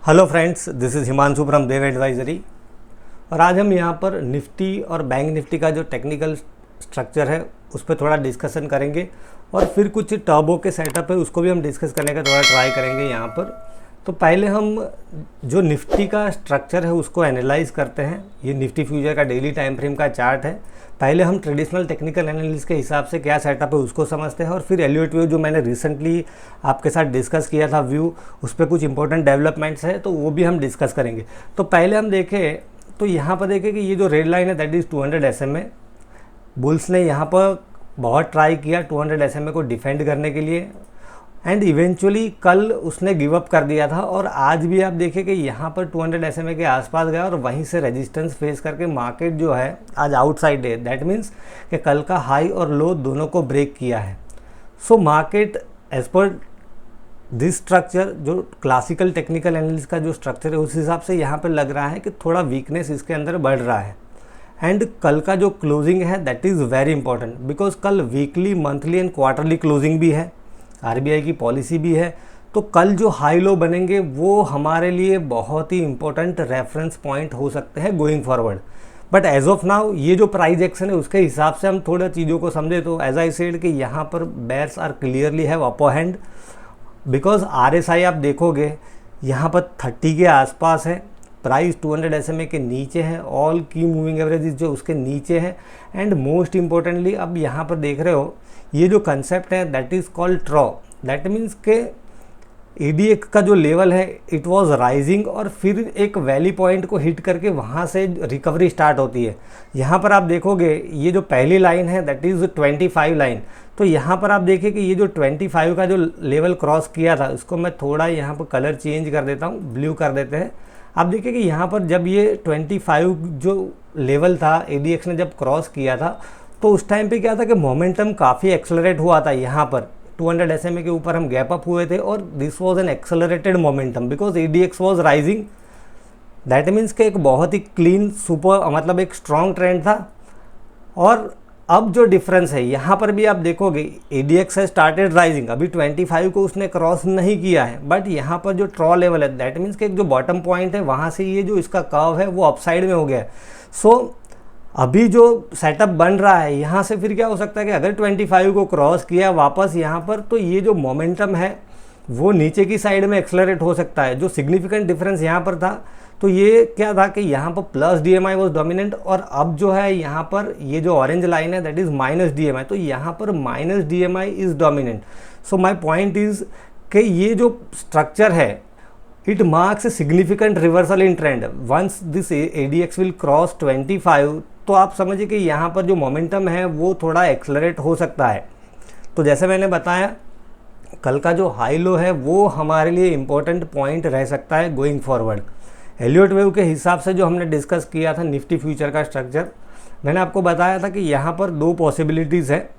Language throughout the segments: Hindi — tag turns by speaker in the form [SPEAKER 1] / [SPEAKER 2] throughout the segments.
[SPEAKER 1] Hello friends, this is Himanshu from Dev advisory. और आज हम यहाँ पर निफ्टी और बैंक निफ्टी का जो टेक्निकल स्ट्रक्चर है उस पर थोड़ा डिस्कशन करेंगे और फिर कुछ टर्बो के सेटअप है उसको भी हम डिस्कस करने का थोड़ा ट्राई करेंगे यहाँ पर। तो पहले हम जो निफ्टी का स्ट्रक्चर है उसको एनालाइज करते हैं। ये निफ्टी फ्यूचर का डेली टाइम फ्रेम का चार्ट है। पहले हम ट्रेडिशनल टेक्निकल एनालिसिस के हिसाब से क्या सेटअप है उसको समझते हैं और फिर एलियोट व्यू जो मैंने रिसेंटली आपके साथ डिस्कस किया था व्यू, उस पर कुछ इंपॉर्टेंट डेवलपमेंट्स है तो वो भी हम डिस्कस करेंगे। तो पहले हम देखें तो यहाँ पर देखें कि ये जो रेड लाइन है दैट इज़ 200 SMA। बुल्स ने यहाँ पर बहुत ट्राई किया 200 SMA को डिफेंड करने के लिए एंड इवेंचुअली कल उसने गिव अप कर दिया था। और आज भी आप देखें कि यहाँ पर 200 SMA के आसपास गया और वहीं से रेजिस्टेंस फेस करके मार्केट जो है आज आउटसाइड है। दैट मीन्स कि कल का हाई और लो दोनों को ब्रेक किया है। सो मार्केट एज पर दिस स्ट्रक्चर, जो क्लासिकल टेक्निकल एनालिसिस का जो स्ट्रक्चर है उस हिसाब से यहाँ पर लग रहा है कि थोड़ा वीकनेस इसके अंदर बढ़ रहा है। एंड कल का जो क्लोजिंग है that is very important because कल weekly, monthly and quarterly closing भी है, आरबीआई की पॉलिसी भी है। तो कल जो हाई लो बनेंगे वो हमारे लिए बहुत ही इंपॉर्टेंट रेफरेंस पॉइंट हो सकते हैं going forward. But as of now ये जो प्राइस एक्शन है उसके हिसाब से हम थोड़ा चीज़ों को समझे तो एज आई सेड कि यहाँ पर bears are clearly have upper hand because RSI आप देखोगे यहाँ पर 30 के आसपास है, प्राइस 200 SMA के नीचे है, ऑल की मूविंग एवरेज जो उसके नीचे है। एंड मोस्ट इम्पोर्टेंटली अब यहाँ पर देख रहे हो ये जो कंसेप्ट है that is called ट्रॉ। That means के ADX का जो लेवल है इट वाज राइजिंग और फिर एक वैली पॉइंट को हिट करके वहाँ से रिकवरी स्टार्ट होती है। यहाँ पर आप देखोगे ये जो पहली लाइन है दैट इज़ 25 लाइन। तो यहाँ पर आप देखें कि ये जो 25 का जो लेवल क्रॉस किया था उसको मैं थोड़ा यहाँ पर कलर चेंज कर देता हूँ, ब्लू कर देते हैं। आप देखिए कि यहाँ पर जब ये 25 जो लेवल था ADX ने जब क्रॉस किया था तो उस टाइम पे क्या था कि मोमेंटम काफ़ी एक्सेलरेट हुआ था। यहाँ पर 200 SMA के ऊपर हम गैप अप हुए थे और this was an accelerated momentum because ADX was rising. That means कि एक बहुत ही क्लीन सुपर मतलब एक स्ट्रॉन्ग ट्रेंड था। और अब जो डिफरेंस है यहाँ पर भी आप देखोगे ADX है स्टार्टेड राइजिंग, अभी 25 को उसने क्रॉस नहीं किया है बट यहाँ पर जो ट्रॉ लेवल है दैट मीन्स कि एक जो बॉटम पॉइंट है वहाँ से ये जो इसका कर्व है वो अपसाइड में हो गया है। सो अभी जो सेटअप बन रहा है यहाँ से फिर क्या हो सकता है कि अगर 25 को क्रॉस किया वापस यहाँ पर तो ये जो मोमेंटम है वो नीचे की साइड में एक्सेलरेट हो सकता है। जो सिग्निफिकेंट डिफरेंस यहाँ पर था तो ये क्या था कि यहाँ पर प्लस DMI वॉज डोमिनेंट और अब जो है यहाँ पर ये जो ऑरेंज लाइन है दैट इज़ माइनस DMI। तो यहाँ पर minus DMI is dominant. So my point is कि ये जो स्ट्रक्चर है it marks a significant reversal in trend. Once this ADX will cross 25 तो आप समझिए कि यहाँ पर जो मोमेंटम है वो थोड़ा एक्सेलरेट हो सकता है। तो जैसे मैंने बताया कल का जो हाई लो है वो हमारे लिए इम्पोर्टेंट पॉइंट रह सकता है गोइंग फॉरवर्ड। एलियोट वेव के हिसाब से जो हमने डिस्कस किया था निफ्टी फ्यूचर का स्ट्रक्चर, मैंने आपको बताया था कि यहाँ पर दो पॉसिबिलिटीज़ है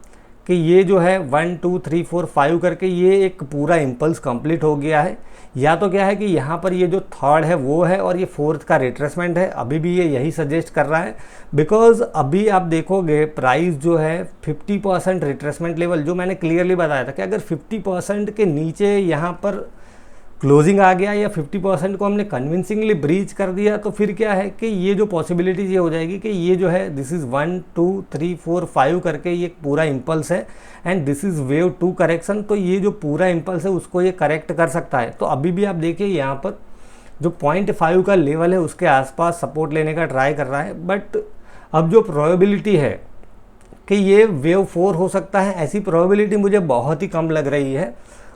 [SPEAKER 1] कि ये जो है 1 2 3 4 5 करके ये एक पूरा इम्पल्स कंप्लीट हो गया है, या तो क्या है कि यहाँ पर ये जो थर्ड है वो है और ये फोर्थ का रिट्रेसमेंट है। अभी भी ये यही सजेस्ट कर रहा है बिकॉज अभी आप देखोगे प्राइस जो है 50% रिट्रेसमेंट लेवल जो मैंने क्लियरली बताया था कि अगर 50% के नीचे यहाँ पर क्लोजिंग आ गया या 50% को हमने कन्विंसिंगली ब्रीच कर दिया तो फिर क्या है कि ये जो पॉसिबिलिटीज ये हो जाएगी कि ये जो है दिस इज़ 1 2 3 4 5 करके ये पूरा इम्पल्स है and this is wave 2 correction. तो ये जो पूरा इम्पल्स है उसको ये करेक्ट कर सकता है। तो अभी भी आप देखिए यहाँ पर जो 0.5 का लेवल है उसके आसपास सपोर्ट लेने का ट्राई कर रहा है। बट अब जो प्रोबेबिलिटी है कि ये वेव 4 हो सकता है ऐसी प्रोबेबिलिटी मुझे बहुत ही कम लग रही है।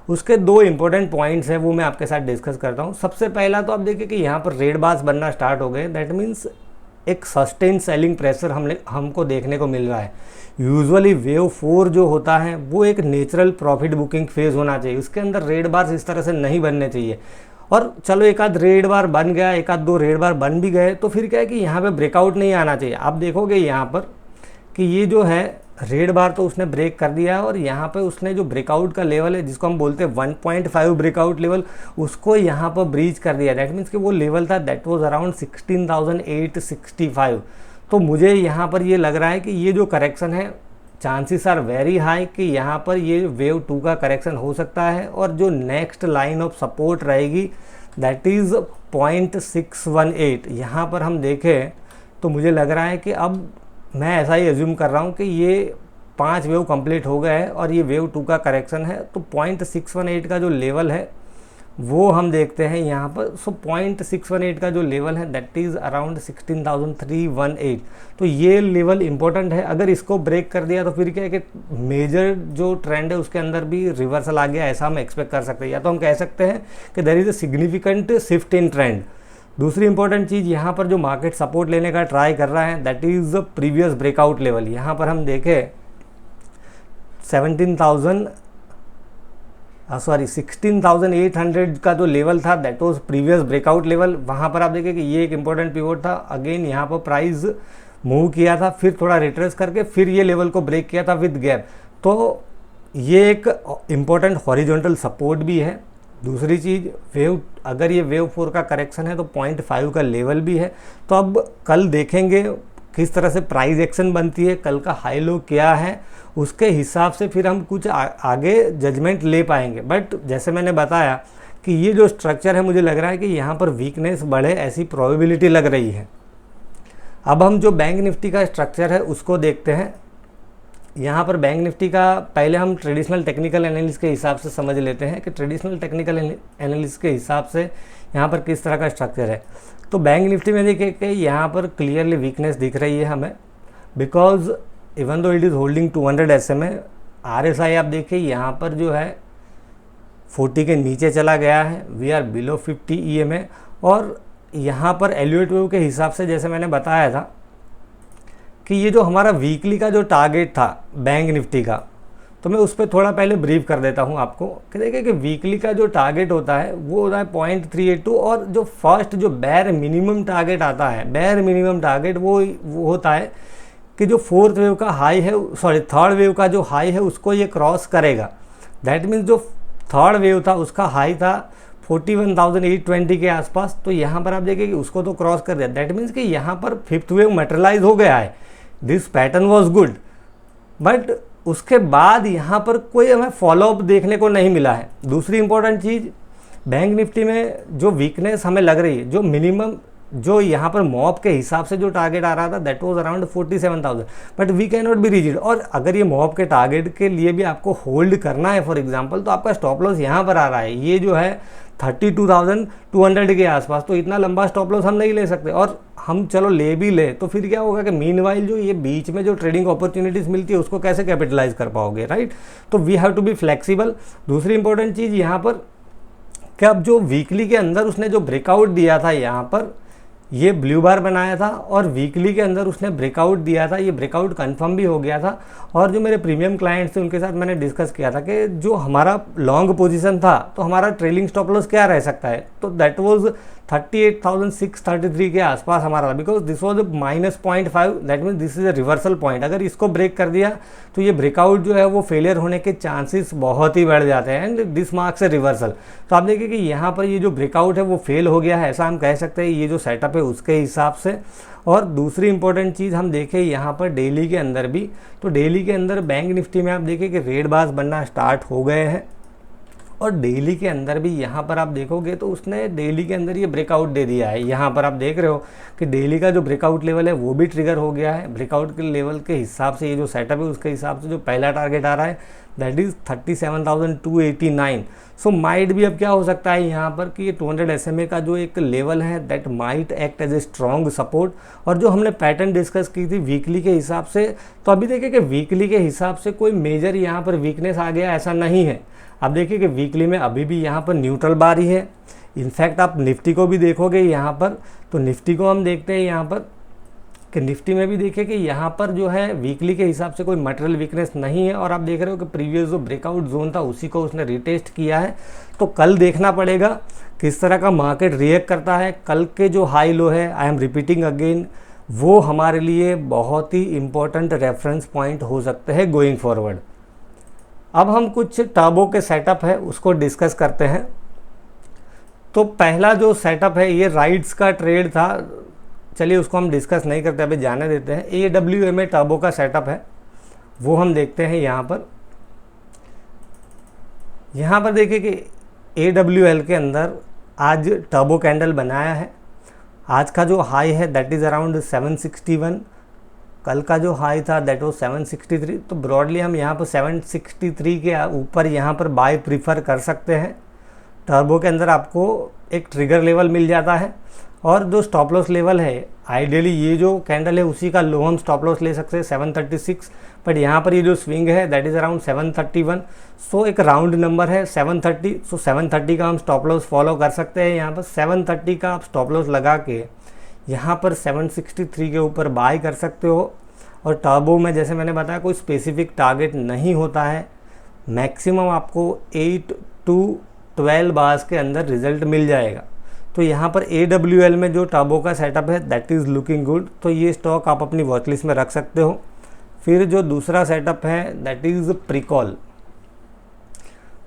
[SPEAKER 1] उसके दो इंपॉर्टेंट पॉइंट्स हैं वो मैं आपके साथ डिस्कस करता हूँ। सबसे पहला तो आप देखिए कि यहाँ पर रेड बार्स बनना स्टार्ट हो गए। दैट मीन्स एक सस्टेन सेलिंग प्रेशर हमको देखने को मिल रहा है। यूजुअली वेव 4 जो होता है वो एक नेचुरल प्रॉफिट बुकिंग फेज होना चाहिए, उसके अंदर रेड बार्स इस तरह से नहीं बनने चाहिए। और चलो एक आध रेड बार बन गया, एक आध दो रेड बार बन भी गए तो फिर क्या है कि यहाँ पे ब्रेकआउट नहीं आना चाहिए। आप देखोगे यहाँ पर कि ये जो है रेड बार तो उसने ब्रेक कर दिया है और यहाँ पे उसने जो ब्रेकआउट का लेवल है जिसको हम बोलते हैं 1.5 ब्रेकआउट लेवल उसको यहाँ पर ब्रीच कर दिया। दैट मीन्स कि वो लेवल था दैट वाज अराउंड 16,865। तो मुझे यहाँ पर ये लग रहा है कि ये जो करेक्शन है चांसेस आर वेरी हाई कि यहाँ पर ये वेव 2 का करेक्शन हो सकता है और जो नेक्स्ट लाइन ऑफ सपोर्ट रहेगी दैट इज़ 0.618। यहाँ पर हम देखें तो मुझे लग रहा है कि अब मैं ऐसा ही एज्यूम कर रहा हूँ कि ये 5 वेव कंप्लीट हो गया है और ये वेव 2 का करेक्शन है। तो 0.618 का जो लेवल है वो हम देखते हैं यहाँ पर। सो 0.618 का जो लेवल है दैट इज़ अराउंड 16,318। तो ये लेवल इंपॉर्टेंट है। अगर इसको ब्रेक कर दिया तो फिर क्या है कि मेजर जो ट्रेंड है उसके अंदर भी रिवर्सल आ गया, ऐसा हम एक्सपेक्ट कर सकते हैं। या तो हम कह सकते हैं कि there is a significant shift in trend. दूसरी इंपॉर्टेंट चीज़ यहाँ पर जो मार्केट सपोर्ट लेने का ट्राई कर रहा है that is previous breakout level. यहाँ पर हम देखें 16,800 का जो लेवल था that was previous breakout level. वहाँ पर आप देखें कि ये एक इंपॉर्टेंट पिवोट था। अगेन यहाँ पर प्राइस मूव किया था, फिर थोड़ा रिट्रेस करके फिर ये लेवल को ब्रेक किया था विद गैप। तो ये एक इम्पॉर्टेंट हॉरिजॉन्टल सपोर्ट भी है। दूसरी चीज़ वेव, अगर ये वेव 4 का करेक्शन है तो 0.5 का लेवल भी है। तो अब कल देखेंगे किस तरह से प्राइस एक्शन बनती है, कल का हाई लो क्या है, उसके हिसाब से फिर हम कुछ आगे जजमेंट ले पाएंगे। बट जैसे मैंने बताया कि ये जो स्ट्रक्चर है मुझे लग रहा है कि यहाँ पर वीकनेस बढ़े ऐसी प्रोबेबिलिटी लग रही है। अब हम जो बैंक निफ्टी का स्ट्रक्चर है उसको देखते हैं। यहाँ पर बैंक निफ्टी का पहले हम ट्रेडिशनल टेक्निकल एनालिसिस के हिसाब से समझ लेते हैं कि ट्रेडिशनल टेक्निकल एनालिसिस के हिसाब से यहाँ पर किस तरह का स्ट्रक्चर है। तो बैंक निफ्टी में देखिए कि यहाँ पर क्लियरली वीकनेस दिख रही है हमें, because even though it is holding 200 SMA। RSI आप देखिए यहाँ पर जो है 40 के नीचे चला गया है, वी आर बिलो 50 EMA। और यहाँ पर एल्यूएट वेव के हिसाब से जैसे मैंने बताया था कि ये जो हमारा वीकली का जो टारगेट था बैंक निफ्टी का, तो मैं उस पर थोड़ा पहले ब्रीफ कर देता हूँ आपको कि देखिए कि वीकली का जो टारगेट होता है वो होता है 0.382। और जो फर्स्ट जो बैर मिनिमम टारगेट आता है, बैर मिनिमम टारगेट वो होता है कि जो फोर्थ वेव का हाई है, सॉरी थर्ड वेव का जो हाई है उसको ये क्रॉस करेगा। दैट मीन्स जो थर्ड वेव था उसका हाई था 41,820 के आसपास। तो यहाँ पर आप देखिए कि उसको तो क्रॉस कर दिया। दैट मीन्स कि यहाँ पर फिफ्थ वेव मटेरियलाइज हो गया है। This pattern was good, but उसके बाद यहाँ पर कोई हमें फॉलोअप देखने को नहीं मिला है। दूसरी इंपॉर्टेंट चीज़, बैंक निफ्टी में जो वीकनेस हमें लग रही है, जो मिनिमम जो यहाँ पर मॉब के हिसाब से जो टारगेट आ रहा था that was around 47,000, but we can not be rigid. और अगर ये मॉब के टारगेट के लिए भी आपको होल्ड करना है फॉर एग्जांपल, तो आपका स्टॉप लॉस यहाँ पर आ रहा है, ये जो है 32,200 के आसपास। तो इतना लंबा स्टॉप लॉस हम नहीं ले सकते। और हम चलो ले भी ले तो फिर क्या होगा कि मीनवाइल जो ये बीच में जो ट्रेडिंग अपॉर्चुनिटीज़ मिलती है उसको कैसे कैपिटलाइज कर पाओगे, राइट। तो we have to be flexible. दूसरी इंपॉर्टेंट चीज़ यहाँ पर कि अब जो वीकली के अंदर उसने जो ब्रेकआउट दिया था, यहाँ पर ये ब्लू बार बनाया था और वीकली के अंदर उसने ब्रेकआउट दिया था, ये ब्रेकआउट कंफर्म भी हो गया था। और जो मेरे प्रीमियम क्लाइंट्स थे उनके साथ मैंने डिस्कस किया था कि जो हमारा लॉन्ग पोजीशन था तो हमारा ट्रेलिंग स्टॉप लॉस क्या रह सकता है, तो दैट वाज 38,633 के आसपास हमारा, because this was -0.5। That means this is a reversal point. अगर इसको ब्रेक कर दिया तो ये ब्रेकआउट जो है वो फेलियर होने के चांसेस बहुत ही बढ़ जाते हैं and this marks A reversal. तो आप देखिए कि यहाँ पर ये जो ब्रेकआउट है वो फेल हो गया है, ऐसा हम कह सकते हैं ये जो सेटअप है उसके हिसाब से। और दूसरी इंपॉर्टेंट चीज़ हम देखें यहाँ पर डेली के अंदर भी, तो डेली के अंदर बैंक निफ्टी में आप देखें कि रेड बार्स बनना स्टार्ट हो गए हैं। और डेली के अंदर भी यहाँ पर आप देखोगे तो उसने डेली के अंदर ये ब्रेकआउट दे दिया है। यहाँ पर आप देख रहे हो कि डेली का जो ब्रेकआउट लेवल है वो भी ट्रिगर हो गया है। ब्रेकआउट के लेवल के हिसाब से ये जो सेटअप है उसके हिसाब से जो पहला टारगेट आ रहा है दैट इज़ 37,289। सो माइट भी अब क्या हो सकता है यहाँ पर कि ये 200 SMA का जो एक लेवल है that might act as a strong support. और जो हमने पैटर्न डिस्कस की थी वीकली के हिसाब से, तो अभी देखिए कि वीकली के हिसाब से कोई मेजर यहाँ पर वीकनेस आ गया ऐसा नहीं है। आप देखिए कि वीकली में अभी भी यहाँ पर न्यूट्रल बार ही है। इनफैक्ट आप निफ्टी को भी देखोगे यहाँ पर, तो निफ्टी को हम देखते हैं यहाँ पर कि निफ्टी में भी देखिए कि यहाँ पर जो है वीकली के हिसाब से कोई मटेरियल वीकनेस नहीं है। और आप देख रहे हो कि प्रीवियस जो ब्रेकआउट जोन था उसी को उसने रिटेस्ट किया है। तो कल देखना पड़ेगा किस तरह का मार्केट रिएक्ट करता है। कल के जो हाई लो है, आई एम रिपीटिंग अगेन, वो हमारे लिए बहुत ही इंपॉर्टेंट रेफरेंस पॉइंट हो सकते हैं गोइंग फॉरवर्ड। अब हम कुछ टर्बो के सेटअप है उसको डिस्कस करते हैं। तो पहला जो सेटअप है ये राइट्स का ट्रेड था, चलिए उसको हम डिस्कस नहीं करते, अभी जाने देते हैं। AWMA टर्बो का सेटअप है वो हम देखते हैं। यहाँ पर देखिए कि AWL के अंदर आज टर्बो कैंडल बनाया है। आज का जो हाई है दैट इज़ अराउंड 761, कल का जो हाई था दैट वाज 763। तो ब्रॉडली हम यहाँ पर 763 के ऊपर यहाँ पर बाय प्रीफर कर सकते हैं। टर्बो के अंदर आपको एक ट्रिगर लेवल मिल जाता है और जो स्टॉप लॉस लेवल है आइडियली ये जो कैंडल है उसी का लो हम स्टॉप लॉस ले सकते हैं 736, बट यहाँ पर ये जो स्विंग है दैट इज़ अराउंड 731। सो एक राउंड नंबर है 730। सो 730 का हम स्टॉप लॉस फॉलो कर सकते हैं। यहाँ पर 730 का आप स्टॉप लॉस लगा के यहाँ पर 763 के ऊपर बाय कर सकते हो। और टर्बो में जैसे मैंने बताया कोई स्पेसिफिक टारगेट नहीं होता है, मैक्सिमम आपको 8 to 12 बार्स के अंदर रिजल्ट मिल जाएगा। तो यहाँ पर AWL में जो टर्बो का सेटअप है दैट इज़ लुकिंग गुड, तो ये स्टॉक आप अपनी वॉच लिस्ट में रख सकते हो। फिर जो दूसरा सेटअप है दैट इज़ प्रिकॉल।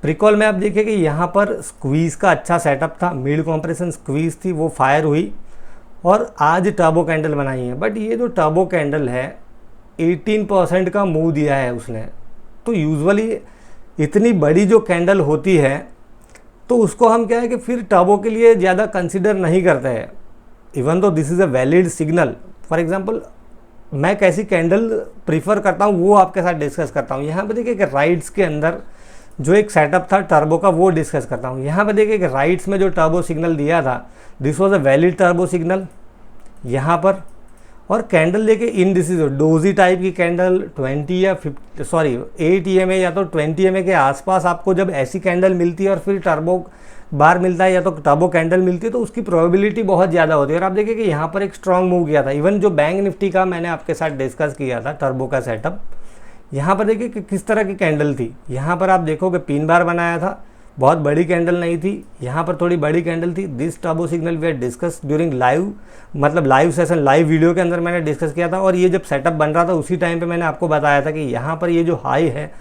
[SPEAKER 1] प्रिकॉल में आप देखिए कि यहाँ पर स्क्वीज़ का अच्छा सेटअप था, मिड कॉम्प्रेशन स्क्वीज़ थी, वो फायर हुई और आज टर्बो कैंडल बनाई है। बट ये जो टर्बो कैंडल है 18% का मूव दिया है उसने। तो यूजुअली इतनी बड़ी जो कैंडल होती है तो उसको हम क्या है कि फिर टर्बो के लिए ज़्यादा कंसिडर नहीं करते हैं, इवन तो this is a valid signal. For example मैं कैसी कैंडल प्रीफर करता हूँ वो आपके साथ डिस्कस करता हूँ। यहाँ पे देखिए कि राइट्स के अंदर जो एक सेटअप था टर्बो का वो डिस्कस करता हूँ। यहाँ पे देखिए कि राइट्स में जो टर्बो सिग्नल दिया था this was a valid turbo signal यहाँ पर। और कैंडल देखिए इनडिसिज डोजी टाइप की कैंडल 8 EMA या तो 20 EMA के आसपास आपको जब ऐसी कैंडल मिलती है और फिर टर्बो बार मिलता है या तो टर्बो कैंडल मिलती है तो उसकी प्रोबेबिलिटी बहुत ज़्यादा होती है। और आप देखिए कि यहाँ पर एक स्ट्रॉन्ग मूव किया था। इवन जो बैंक निफ्टी का मैंने आपके साथ डिस्कस किया था टर्बो का सेटअप, यहाँ पर देखिए कि किस तरह की कैंडल थी। यहाँ पर आप देखोगे पिन बार बनाया था, बहुत बड़ी कैंडल नहीं थी, यहाँ पर थोड़ी बड़ी कैंडल थी। This turbo signal we are discuss during live, मतलब लाइव सेशन, लाइव वीडियो के अंदर मैंने डिस्कस किया था। और ये जब सेटअप बन रहा था उसी टाइम पे मैंने आपको बताया था कि यहाँ पर ये जो हाई है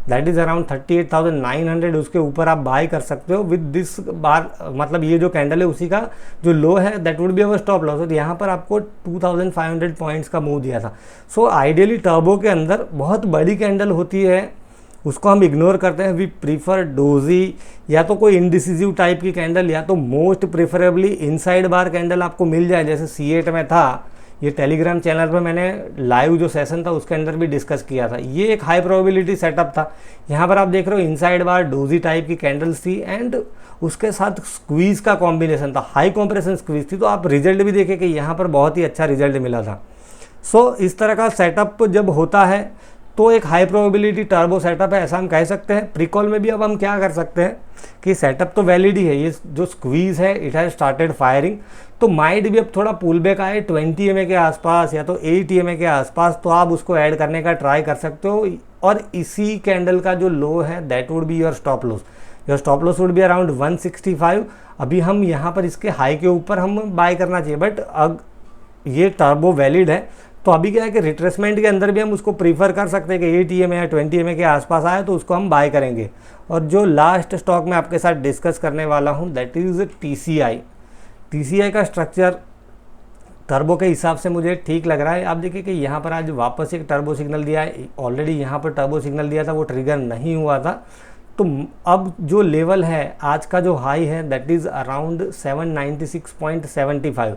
[SPEAKER 1] दैट इज़ अराउंड 38,900, उसके ऊपर आप बाय कर सकते हो विद दिस बार, मतलब ये जो कैंडल है उसी का जो लो है that would be our stop loss. तो यहाँ पर आपको 2500 पॉइंट्स का मूव दिया था। सो आइडियली टर्बो के अंदर बहुत बड़ी कैंडल होती है उसको हम इग्नोर करते हैं। वी प्रीफर डोजी या तो कोई इंडिसिजिव टाइप की कैंडल या तो मोस्ट प्रेफरेबली इनसाइड बार कैंडल आपको मिल जाए, जैसे C8 में था। ये टेलीग्राम चैनल पर मैंने लाइव जो सेशन था उसके अंदर भी डिस्कस किया था। ये एक हाई प्रोबेबिलिटी सेटअप था। यहाँ पर आप देख रहे हो इनसाइड बार डोजी टाइप की कैंडल्स थी एंड उसके साथ स्क्वीज़ का कॉम्बिनेशन था, हाई कॉम्प्रेशन स्क्वीज़ थी। तो आप रिजल्ट भी देखें कि यहाँ पर बहुत ही अच्छा रिजल्ट मिला था। सो इस तरह का सेटअप जब होता है तो एक हाई प्रोबेबिलिटी टर्बो सेटअप है ऐसा हम कह सकते हैं। प्रीकॉल में भी अब हम क्या कर सकते हैं कि सेटअप तो वैलिड ही है, ये जो स्क्वीज़ है इट हैज़ स्टार्टेड फायरिंग, तो माइट भी अब थोड़ा पुल बैक आए 20 EMA के आसपास या तो 8 EMA के आसपास, तो आप उसको ऐड करने का ट्राई कर सकते हो। और इसी कैंडल का जो लो है that would be your stop loss. Your stop loss would be around 165। अभी हम यहाँ पर इसके हाई के ऊपर हम बाय करना चाहिए, बट अब ये टर्बो वैलिड है तो अभी क्या है कि रिट्रेसमेंट के अंदर भी हम उसको प्रीफर कर सकते हैं कि 8 EMA या 20 EMA के आसपास आए तो उसको हम बाय करेंगे। और जो लास्ट स्टॉक मैं आपके साथ डिस्कस करने वाला हूं दैट इज़ TCI। TCI का स्ट्रक्चर टर्बो के हिसाब से मुझे ठीक लग रहा है। आप देखिए कि यहाँ पर आज वापस एक टर्बो सिग्नल दिया है, ऑलरेडी यहाँ पर टर्बो सिग्नल दिया था वो ट्रिगर नहीं हुआ था। तो अब जो लेवल है आज का जो हाई है दैट इज़ अराउंड 796.75,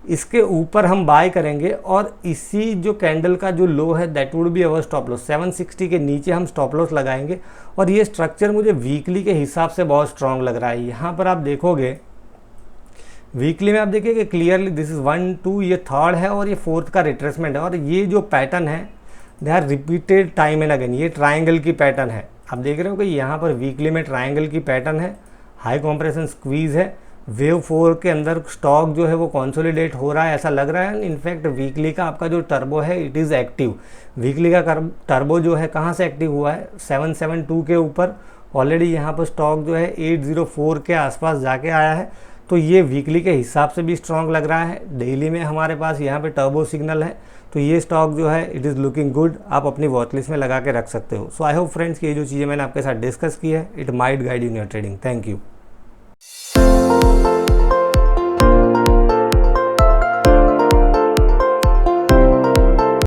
[SPEAKER 1] इसके ऊपर हम बाय करेंगे। और इसी जो कैंडल का जो लो है that would be our stop loss. 760 के नीचे हम स्टॉप लॉस लगाएंगे। और ये स्ट्रक्चर मुझे वीकली के हिसाब से बहुत स्ट्रांग लग रहा है। यहाँ पर आप देखोगे वीकली में आप देखिए कि क्लियरली दिस इज़ 1 2, ये थर्ड है और ये फोर्थ का रिट्रेसमेंट है। और ये जो पैटर्न है they are repeated time and again, ये ट्राइंगल की पैटर्न है। आप देख रहे हो कि यहाँ पर वीकली में ट्राइंगल की पैटर्न है, हाई कॉम्प्रेशन स्क्वीज़ है, वेव 4 के अंदर स्टॉक जो है वो कंसोलिडेट हो रहा है ऐसा लग रहा है। इनफैक्ट वीकली का आपका जो टर्बो है इट इज़ एक्टिव। वीकली का टर्बो जो है कहाँ से एक्टिव हुआ है 772 के ऊपर। ऑलरेडी यहाँ पर स्टॉक जो है 804 के आसपास जाके आया है। तो ये वीकली के हिसाब से भी स्ट्रॉन्ग लग रहा है। डेली में हमारे पास यहाँ पे टर्बो सिग्नल है तो ये स्टॉक जो है इट इज़ लुकिंग गुड, आप अपनी वॉच लिस्ट में लगा के रख सकते हो। सो आई होप फ्रेंड्स कि ये जो चीज़ें मैंने आपके साथ डिस्कस की है it might guide in your trading. Thank you.